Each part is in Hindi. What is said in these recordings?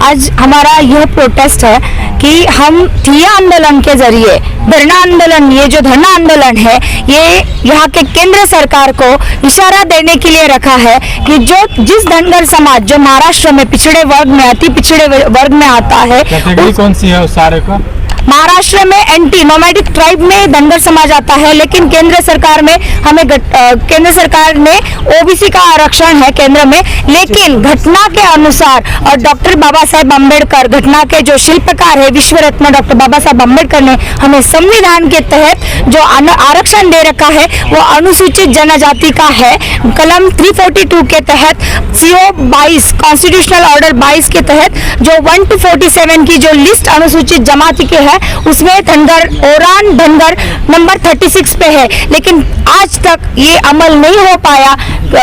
आज हमारा यह प्रोटेस्ट है कि हम ठिया आंदोलन के जरिए धरना आंदोलन, ये जो धरना आंदोलन है ये यहाँ के केंद्र सरकार को इशारा देने के लिए रखा है कि जिस धनगर समाज जो महाराष्ट्र में पिछड़े वर्ग में, अति पिछड़े वर्ग में आता है, कैटेगरी कौन सी है उस सारे का? महाराष्ट्र में एंटी नोमैडिक ट्राइब में धनगर समाज आता है, लेकिन केंद्र सरकार में हमें केंद्र सरकार ने ओबीसी का आरक्षण है केंद्र में, लेकिन घटना के अनुसार और डॉक्टर बाबा साहेब अम्बेडकर घटना के जो शिल्पकार है विश्व रत्न डॉक्टर बाबा साहेब अम्बेडकर ने हमें संविधान के तहत जो आरक्षण दे रखा है वो अनुसूचित जनजाति का है। कलम 342 के तहत CO 22 कॉन्स्टिट्यूशनल ऑर्डर 22 के तहत जो 1 to 47 की जो लिस्ट अनुसूचित जमाती के है उसमें धनगर ओरान धनगर नंबर 36 पे है, लेकिन आज तक ये अमल नहीं हो पाया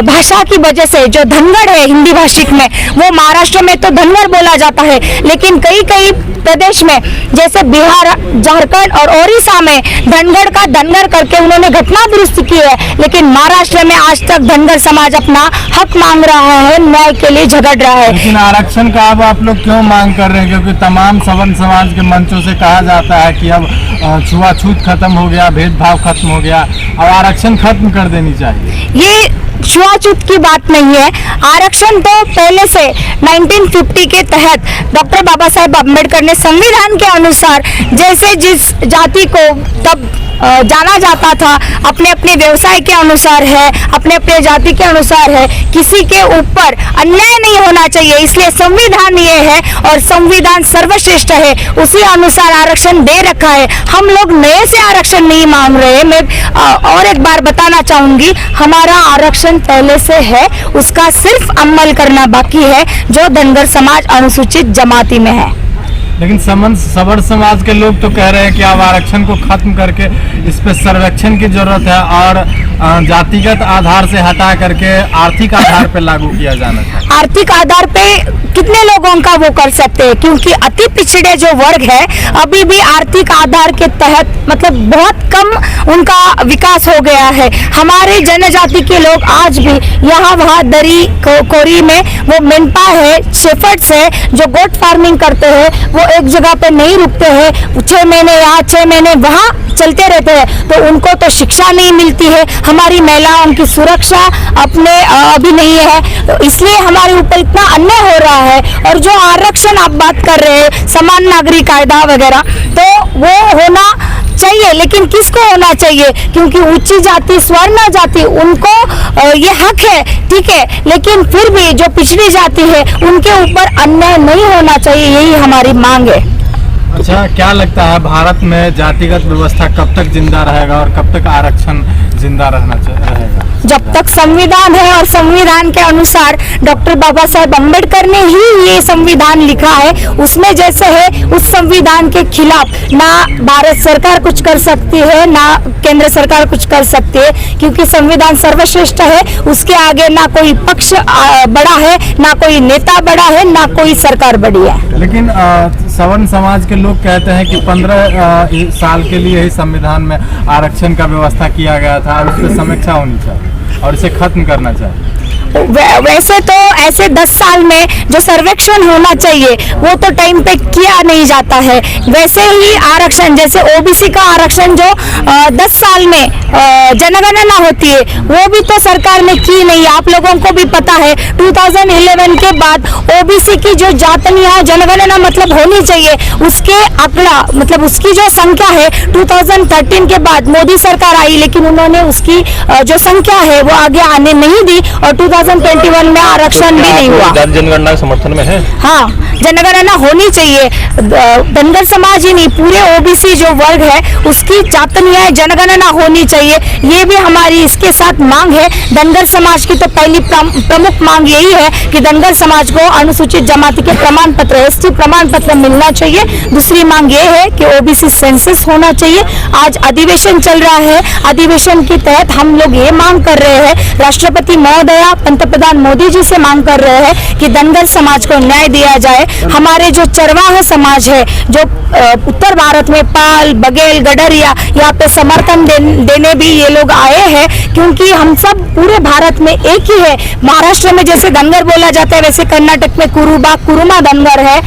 भाषा की वजह से। जो धनगर है हिंदी भाषिक में वो महाराष्ट्र में तो धनगर बोला जाता है, लेकिन कई कई प्रदेश में जैसे बिहार, झारखंड और ओडिशा में धनगर का धनगर करके उन्होंने घटना दुरुस्त की है, लेकिन महाराष्ट्र में आज तक धनगर समाज अपना हक मांग रहा है, न्याय के लिए झगड़ रहा है। लेकिन आरक्षण का अब आप लोग क्यों मांग कर रहे हैं? क्योंकि तमाम सवर्ण समाज के मंचों से कहा जाता है कि अब छुआछूत खत्म हो गया, भेदभाव खत्म हो गया, अब आरक्षण खत्म कर देनी चाहिए। ये छुआछूत की बात नहीं है। आरक्षण तो पहले से 1950 के तहत डॉक्टर बाबा साहेब अम्बेडकर ने संविधान के अनुसार जैसे जिस जाति को तब जाना जाता था अपने अपने व्यवसाय के अनुसार है, अपने अपने जाति के अनुसार है, किसी के ऊपर अन्याय नहीं होना चाहिए, इसलिए संविधान ये है और संविधान सर्वश्रेष्ठ है, उसी अनुसार आरक्षण दे रखा है। हम लोग नए से आरक्षण नहीं मांग रहे। मैं और एक बार बताना चाहूंगी, हमारा आरक्षण पहले से है, उसका सिर्फ अमल करना बाकी है जो धनगर समाज अनुसूचित जमाती में है। लेकिन सवर्ण समाज के लोग तो कह रहे हैं कि अब आरक्षण को खत्म करके इस पे सर्वेक्षण की जरूरत है और जातिगत आधार से हटा करके आर्थिक आधार पे लागू किया जाना चाहिए। आर्थिक आधार पे कितने लोगों का वो कर सकते हैं, क्योंकि अति पिछड़े जो वर्ग है अभी भी आर्थिक आधार के तहत मतलब बहुत कम उनका विकास हो गया है। हमारे जनजाति के लोग आज भी यहाँ वहाँ दरी कोरी में वो मेंढा है, शेफर्ड्स है जो गोट फार्मिंग करते हैं, वो एक जगह पे नहीं रुकते हैं, 6 महीने यहाँ 6 महीने वहाँ चलते रहते हैं, तो उनको तो शिक्षा नहीं मिलती है। हमारी महिलाओं की सुरक्षा अपने अभी नहीं है, तो इसलिए हमारे ऊपर इतना अन्याय हो रहा है। और जो आरक्षण आप बात कर रहे हैं, समान नागरिक कायदा वगैरह, तो वो होना चाहिए, लेकिन किसको होना चाहिए? क्योंकि ऊंची जाति, स्वर्ण जाति, उनको ये हक है, ठीक है, लेकिन फिर भी जो पिछड़ी जाति है उनके ऊपर अन्याय नहीं होना चाहिए, यही हमारी मांग है। अच्छा, क्या लगता है भारत में जातिगत व्यवस्था कब तक जिंदा रहेगा और कब तक आरक्षण जिंदा रहेगा? जब तक संविधान है और संविधान के अनुसार डॉक्टर बाबा साहेब अम्बेडकर ने ही ये संविधान लिखा है, उसमें जैसे है उस संविधान के खिलाफ ना भारत सरकार कुछ कर सकती है ना केंद्र सरकार कुछ कर सकती है, क्योंकि संविधान सर्वश्रेष्ठ है, उसके आगे ना कोई पक्ष बड़ा है, ना कोई नेता बड़ा है, ना कोई सरकार बड़ी है। लेकिन सवर्ण समाज के लोग कहते हैं कि 15 साल के लिए ही संविधान में आरक्षण का व्यवस्था किया गया था और उस पर समीक्षा होनी चाहिए और इसे खत्म करना चाहिए। वैसे तो ऐसे 10 साल में जो सर्वेक्षण होना चाहिए वो तो टाइम पे किया नहीं जाता है। वैसे ही आरक्षण जैसे ओबीसी का आरक्षण जो 10 साल में जनगणना होती है वो भी तो सरकार ने की नहीं। आप लोगों को भी पता है 2011 के बाद ओबीसी की जो जातनियां जनगणना मतलब होनी चाहिए, उसके आंकड़ा मतलब उसकी जो संख्या है 2013 के बाद मोदी सरकार आई, लेकिन उन्होंने उसकी जो संख्या है वो आगे आने नहीं दी और 2021 में आरक्षण भी नहीं हुआ। जनगणना समर्थन में है? हाँ, जनगणना होनी चाहिए। धनगर समाज ही नहीं, पूरे ओबीसी जो वर्ग है उसकी जातनियां जनगणना होनी चाहिए, ये भी हमारी इसके साथ मांग है। धनगर समाज की तो पहली प्रमुख मांग यही है कि धनगर समाज को अनुसूचित जमाती के प्रमाण पत्र, एसटी प्रमाण पत्र मिलना चाहिए। दूसरी मांग ये है कि ओबीसी सेंसस होना चाहिए। आज अधिवेशन चल रहा है, अधिवेशन के तहत हम लोग ये मांग कर रहे हैं राष्ट्रपति महोदया, पंतप्रधान मोदी जी से मांग कर रहे हैं कि धनगर समाज को न्याय दिया जाए। हमारे जो चरवाहा समाज है, जो उत्तर भारत में पाल, बघेल, गडरिया, यहाँ पे समर्थन देने भी ये लोग आए हैं, क्योंकि हम सब पूरे भारत में एक ही है। महाराष्ट्र में जैसे धनगर बोला जाता है, वैसे कर्नाटक में कुरुमा धनगर है,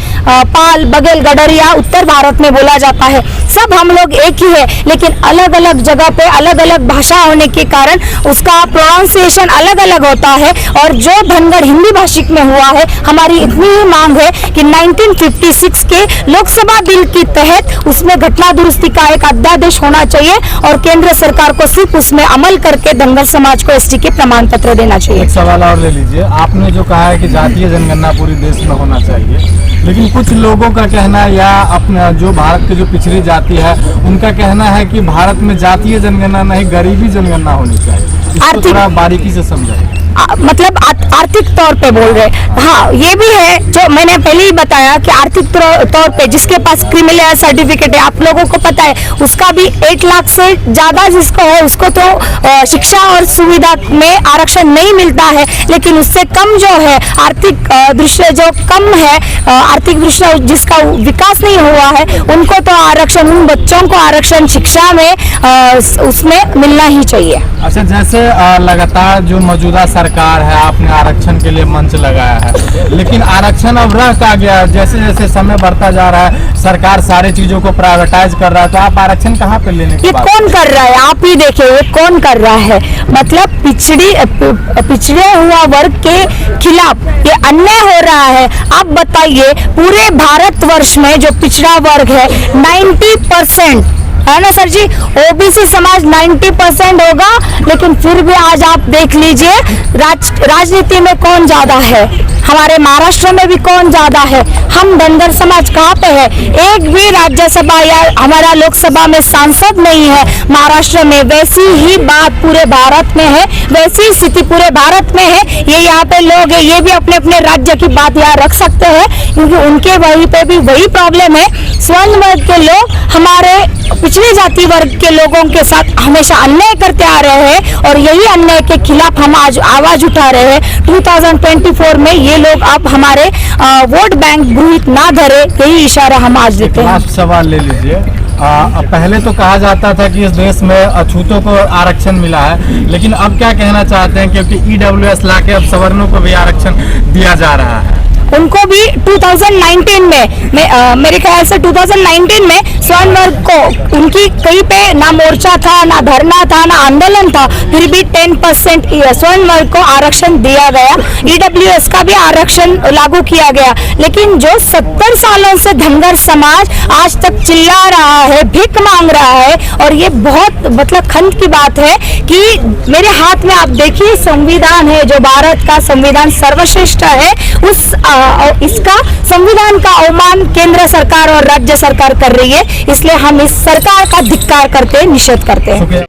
पाल, बघेल, गडरिया उत्तर भारत में बोला जाता है। सब हम लोग एक ही है, लेकिन अलग अलग जगह पे अलग अलग भाषा होने के कारण उसका प्रोनाउंसिएशन अलग अलग होता है। और जो धनगर हिंदी भाषिक में हुआ है, हमारी इतनी ही मांग है कि 1956 के लोकसभा बिल के तहत उसमें घटना दुरुस्ती का एक अध्यादेश होना चाहिए और केंद्र सरकार को सिर्फ उसमें अमल करके धनगर समाज को एसटी के प्रमाण पत्र देना चाहिए। एक सवाल और ले लीजिए। आपने जो कहा है कि जातीय जनगणना पूरे देश में होना चाहिए, लेकिन कुछ लोगों का कहना या अपना जो भारत की जो पिछड़ी जाति है उनका कहना है कि भारत में जातीय जनगणना नहीं, गरीबी जनगणना होनी चाहिए। इसको थोड़ा बारीकी से समझाइए। मतलब आर्थिक तौर पे बोल रहे। हाँ, ये भी है जो मैंने पहले ही बताया कि आर्थिक तौर पे जिसके पास क्रिमिनल सर्टिफिकेट है, आप लोगों को पता है, उसका भी 8 लाख से ज्यादा जिसको है उसको तो शिक्षा और सुविधा में आरक्षण नहीं मिलता है। लेकिन उससे कम जो है आर्थिक दृष्टि जो कम है, आर्थिक दृष्टि जिसका विकास नहीं हुआ है, उनको तो आरक्षण, उन बच्चों को आरक्षण शिक्षा में उसमें मिलना ही चाहिए। अच्छा, जैसे लगातार जो मौजूदा सरकार है, आपने आरक्षण के लिए मंच लगाया है, लेकिन आरक्षण अब रह का गया। जैसे जैसे समय बढ़ता जा रहा है, सरकार सारी चीजों को प्राइवेटाइज कर रहा है, तो आप आरक्षण कहाँ पे लेने की ये बात कौन कर रहा है? आप ही देखिए, ये कौन कर रहा है? मतलब पिछड़े हुआ वर्ग के खिलाफ ये अन्याय हो रहा है। आप बताइए, पूरे भारतवर्ष में जो पिछड़ा वर्ग है 90% है ना सर जी, ओबीसी समाज 90% होगा, लेकिन फिर भी आज आप देख लीजिए राजनीति में कौन ज्यादा है। हमारे महाराष्ट्र में भी कौन ज्यादा है? हम धनगर समाज कहाँ पे है? एक भी राज्यसभा या हमारा लोकसभा में सांसद नहीं है महाराष्ट्र में। वैसी ही बात पूरे भारत में है, वैसी स्थिति पूरे भारत में है। ये यहाँ पे लोग है, ये भी अपने अपने राज्य की बात यहाँ रख सकते हैं, क्योंकि उनके वहीं पे भी वही प्रॉब्लम है। स्वर्ण वर्ग के लोग हमारे पिछड़ी जाति वर्ग के लोगों के साथ हमेशा अन्याय करते आ रहे हैं, और यही अन्याय के खिलाफ हम आज आवाज उठा रहे हैं। 2024 में ये लोग अब हमारे वोट बैंक गृहित ना धरे, यही इशारा हम आज देते हैं। लास्ट सवाल ले लीजिए। पहले तो कहा जाता था कि इस देश में अछूतों को आरक्षण मिला है, लेकिन अब क्या कहना चाहते हैं, क्योंकि EWS लाके अब सवर्णों को भी आरक्षण दिया जा रहा है। उनको भी 2019 में मेरे ख्याल से 2019 में स्वर्ण वर्ग को उनकी कहीं पे ना मोर्चा था, ना धरना था, ना आंदोलन था, फिर भी 10% स्वर्ण वर्ग को आरक्षण दिया गया। EWS का भी आरक्षण लागू किया गया। लेकिन जो 70 सालों से धनगर समाज आज तक चिल्ला रहा है, भीख मांग रहा है, और ये बहुत मतलब खंत की बात है कि मेरे हाथ में आप देखिए संविधान है, जो भारत का संविधान सर्वश्रेष्ठ है, इसका संविधान का अवमान केंद्र सरकार और राज्य सरकार कर रही है। इसलिए हम इस सरकार का धिक्कार करते, निषेध करते हैं।